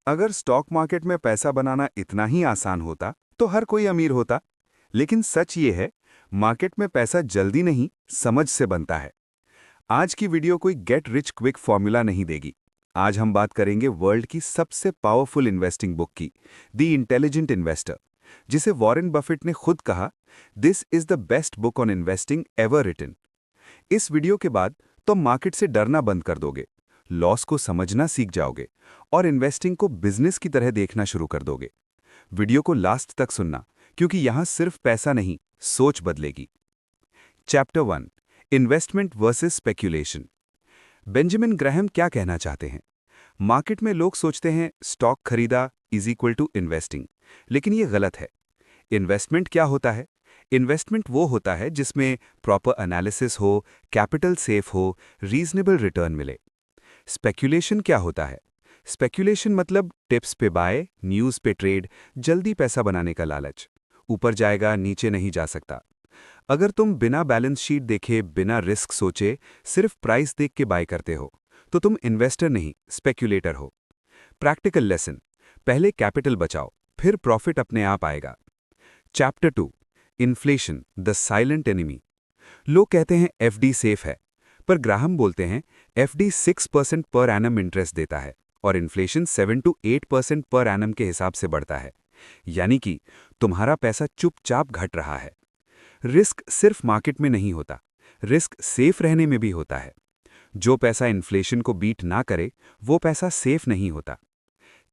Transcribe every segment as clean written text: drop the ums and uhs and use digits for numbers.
अगर stock market में पैसा बनाना इतना ही आसान होता तो हर कोई अमीर होता। लेकिन सच ये है, मार्केट में पैसा जल्दी नहीं, समझ से बनता है। आज की वीडियो कोई गेट रिच क्विक फॉर्मूला नहीं देगी। आज हम बात करेंगे वर्ल्ड की सबसे पावरफुल इन्वेस्टिंग बुक की, द इंटेलिजेंट इन्वेस्टर, जिसे वॉरेन बफेट ने खुद कहा, this is the best book on investing ever written. इस वीडियो के बाद तुम मार्केट से डरना बंद कर दोगे, लॉस को समझना सीख जाओगे और इन्वेस्टिंग को बिजनेस की तरह देखना शुरू कर दोगे। वीडियो को लास्ट तक सुनना, क्योंकि यहां सिर्फ पैसा नहीं, सोच बदलेगी। Chapter 1, investment versus speculation. Benjamin Graham क्या कहना चाहते हैं? मार्केट में लोग सोचते हैं स्टॉक खरीदा इज इक्वल टू इन्वेस्टिंग, लेकिन ये गलत है। इन्वेस्टमेंट क्या होता है? इन्वेस्टमेंट वो होता है जिसमें प्रॉपर एनालिसिस हो, कैपिटल सेफ हो, रीजनेबल रिटर्न मिले। स्पेक्यूलेशन क्या होता है? स्पेक्यूलेशन मतलब टिप्स पे बाय, न्यूज़ पे ट्रेड, जल्दी पैसा बनाने का लालच। ऊपर जाएगा, नीचे नहीं जा सकता। अगर तुम बिना बैलेंस शीट देखे, बिना रिस्क सोचे, सिर्फ प्राइस देख के बाय करते हो, तो तुम इन्वेस्टर नहीं, स्पेक्यूलेटर हो। प्रैक्टिकल लेसन, पहले कैपिटल बचाओ, फिर प्रॉफिट अपने आप आएगा। Chapter 2, inflation the silent enemy. लोग कहते हैं एफडी सेफ है, पर ग्राहम बोलते हैं एफडी 6% पर एनम इंटरेस्ट देता है और इन्फ्लेशन 7 to 8% पर एनम के हिसाब से बढ़ता है। यानी कि तुम्हारा पैसा चुपचाप घट रहा है। रिस्क सिर्फ मार्केट में नहीं होता, रिस्क सेफ रहने में भी होता है। जो पैसा इन्फ्लेशन को बीट ना करे, वो पैसा सेफ नहीं होता।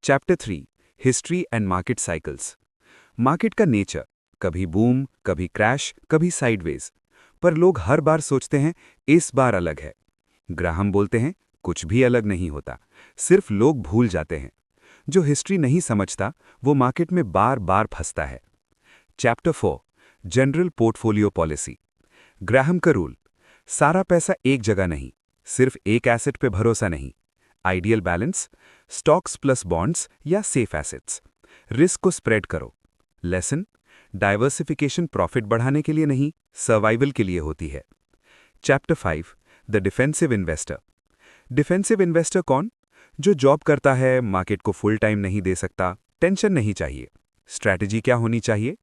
Chapter 3, history and market cycles. Market का नेचर, कभी बूम, कभी क्रैश, कभी साइडवेज, पर लोग हर बार सोचते हैं इस बार अलग है। ग्राहम बोलते हैं कुछ भी अलग नहीं होता, सिर्फ लोग भूल जाते हैं। जो हिस्ट्री नहीं समझता वो मार्केट में बार बार फंसता है। Chapter 4, general portfolio policy. Graham का रूल, सारा पैसा एक जगह नहीं, सिर्फ एक एसेट पे भरोसा नहीं। Ideal balance, stocks plus bonds या सेफ एसेट्स। रिस्क को स्प्रेड करो। लेसन, डाइवर्सिफिकेशन प्रॉफिट बढ़ाने के लिए नहीं, सर्वाइवल के लिए होती है। Chapter 5, the defensive investor. Defensive investor कौन? जो जॉब करता है, मार्केट को फुल टाइम नहीं दे सकता, टेंशन नहीं चाहिए। स्ट्रैटेजी क्या होनी चाहिए?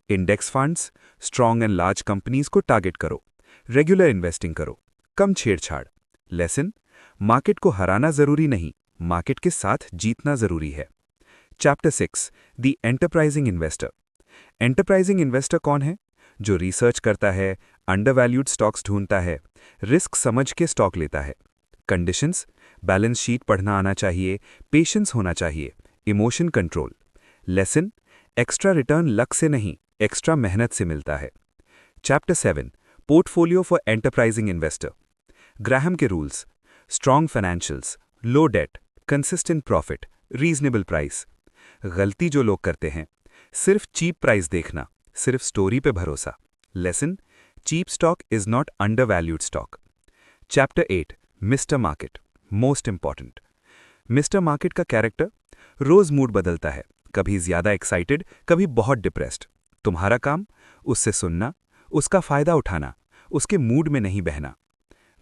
Index funds, strong and large companies को टारगेट करो, रेगुलर इन्वेस्टिंग करो, कम छेड़छाड़। लेसन, मार्केट को हराना जरूरी नहीं, मार्केट के साथ जीतना जरूरी है। Chapter 6, the enterprising investor. Enterprising investor कौन है? जो रिसर्च करता है, अंडरवैल्यूड स्टॉक्स ढूंढता है, रिस्क समझ के स्टॉक लेता है। कंडीशंस, बैलेंस शीट पढ़ना आना चाहिए, पेशेंस होना चाहिए, emotion control. Lesson, extra return luck से नहीं, एक्स्ट्रा मेहनत से मिलता है। Chapter 7, portfolio for enterprising investor. Graham के rules, strong financials, low debt, consistent profit, reasonable price. गलती जो लोग करते हैं, सिर्फ चीप प्राइस देखना, सिर्फ स्टोरी पे भरोसा। Lesson, cheap stock is not undervalued stock. Chapter 8, mister market, most important. Mister market का कैरेक्टर, रोज मूड बदलता है, कभी ज्यादा एक्साइटेड, कभी बहुत डिप्रेस्ड। तुम्हारा काम, उससे सुनना, उसका फायदा उठाना, उसके मूड में नहीं बहना।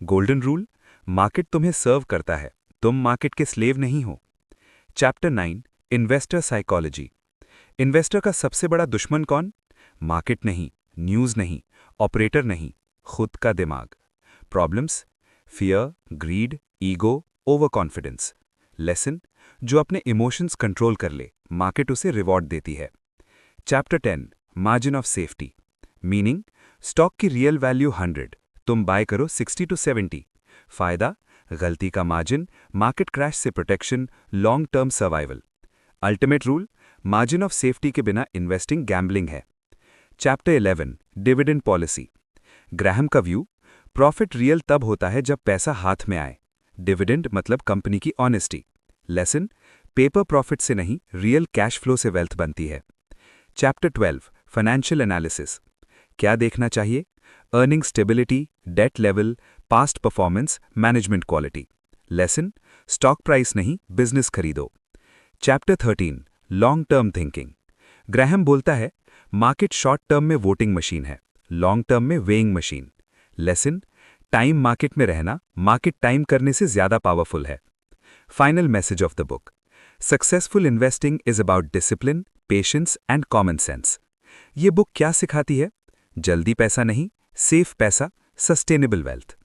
गोल्डन रूल, मार्केट तुम्हें सर्व करता है, तुम मार्केट के स्लेव नहीं हो। Chapter 9, investor psychology. इन्वेस्टर का सबसे बड़ा दुश्मन कौन? मार्केट नहीं, न्यूज़ नहीं, ऑपरेटर नहीं, खुद का दिमाग। Problems, fear, greed, ego, over confidence. Lesson, जो अपने इमोशंस कंट्रोल कर ले, मार्केट उसे रिवॉर्ड देती है। Chapter 10, margin of safety. Meaning, stock की रियल वैल्यू 100, तुम बाय करो 60 to 70। फायदा, गलती का मार्जिन, मार्केट क्रैश से protection, long term survival. Ultimate rule, margin of safety के बिना इन्वेस्टिंग गैम्बलिंग है। Chapter 11, dividend policy. ग्राहम का व्यू, प्रॉफिट रियल तब होता है जब पैसा हाथ में आए, डिविडेंड मतलब कंपनी की ऑनेस्टी। लेसन, पेपर प्रॉफिट से नहीं, रियल कैश फ्लो से वेल्थ बनती है। Chapter 12, financial analysis. क्या देखना चाहिए? Earning stability, debt level, past performance, management quality. Lesson, stock price नहीं, बिजनेस खरीदो। Chapter 13, long term thinking. Graham बोलता है मार्केट शॉर्ट टर्म में वोटिंग मशीन है, लॉन्ग टर्म में weighing machine. Lesson, time market में रहना, मार्केट टाइम करने से ज्यादा पावरफुल है। Final message of the book, successful investing is about discipline, patience and common sense. ये बुक क्या सिखाती है? जल्दी पैसा नहीं, सेफ पैसा, सस्टेनेबल वेल्थ।